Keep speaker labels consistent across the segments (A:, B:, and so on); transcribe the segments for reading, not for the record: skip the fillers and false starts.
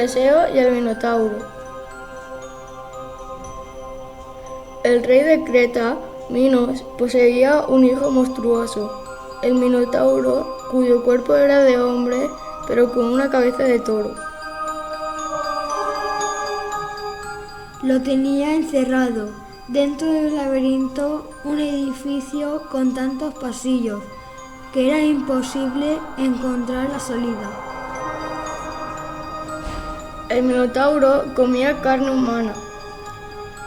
A: Teseo y el Minotauro. El rey de Creta, Minos, poseía un hijo monstruoso, el Minotauro, cuyo cuerpo era de hombre, pero con una cabeza de toro.
B: Lo tenía encerrado dentro del laberinto, un edificio con tantos pasillos que era imposible encontrar la salida.
A: El Minotauro comía carne humana.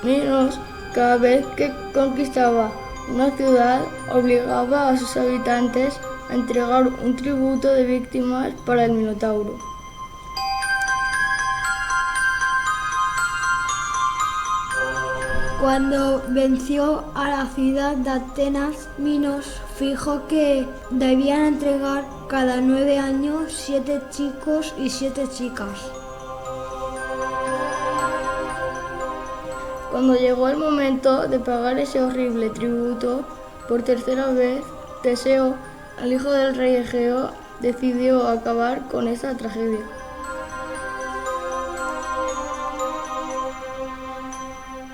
A: Minos, cada vez que conquistaba una ciudad, obligaba a sus habitantes a entregar un tributo de víctimas para el Minotauro.
B: Cuando venció a la ciudad de Atenas, Minos fijó que debían entregar cada 9 años 7 chicos y 7 chicas.
A: Cuando llegó el momento de pagar ese horrible tributo, por tercera vez, Teseo, el hijo del rey Egeo, decidió acabar con esa tragedia.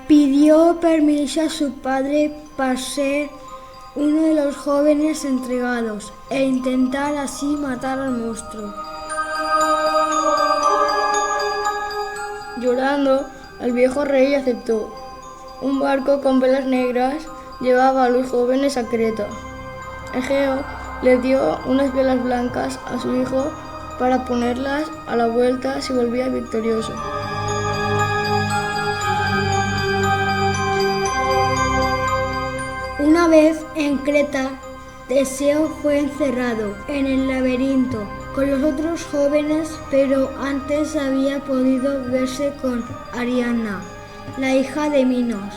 B: Pidió permiso a su padre para ser uno de los jóvenes entregados e intentar así matar al monstruo.
A: Llorando, el viejo rey aceptó. Un barco con velas negras llevaba a los jóvenes a Creta. Egeo le dio unas velas blancas a su hijo para ponerlas a la vuelta si volvía victorioso.
B: Una vez en Creta, Teseo fue encerrado en el laberinto con los otros jóvenes, pero antes había podido verse con Ariadna, la hija de Minos,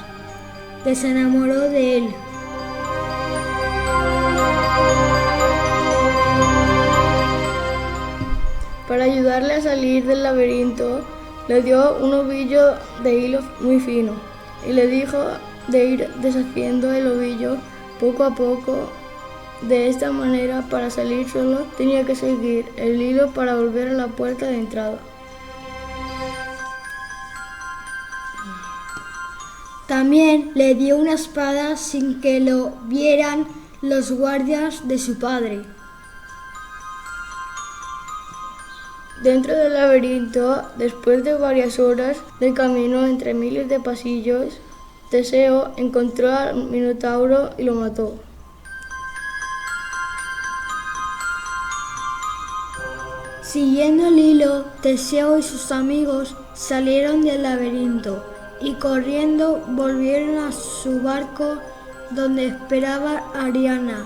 B: que se enamoró de él.
A: Para ayudarle a salir del laberinto, le dio un ovillo de hilo muy fino y le dijo de ir deshaciendo el ovillo poco a poco. De esta manera, para salir solo, tenía que seguir el hilo para volver a la puerta de entrada.
B: También le dio una espada sin que lo vieran los guardias de su padre.
A: Dentro del laberinto, después de varias horas de camino entre miles de pasillos, Teseo encontró al Minotauro y lo mató.
B: Siguiendo el hilo, Teseo y sus amigos salieron del laberinto y corriendo volvieron a su barco donde esperaba Ariadna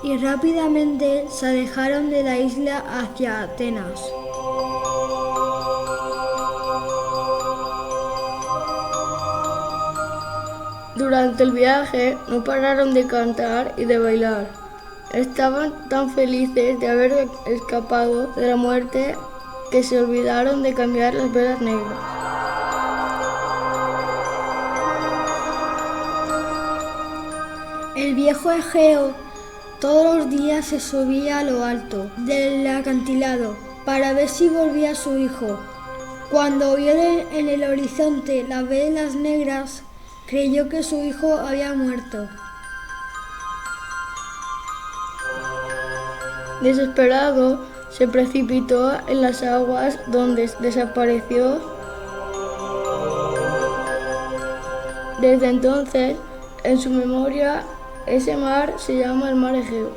B: y rápidamente se alejaron de la isla hacia Atenas.
A: Durante el viaje no pararon de cantar y de bailar. Estaban tan felices de haber escapado de la muerte que se olvidaron de cambiar las velas negras.
B: El viejo Egeo todos los días se subía a lo alto del acantilado para ver si volvía su hijo. Cuando vio en el horizonte las velas negras, creyó que su hijo había muerto.
A: Desesperado, se precipitó en las aguas donde desapareció. Desde entonces, en su memoria, ese mar se llama el mar Egeo.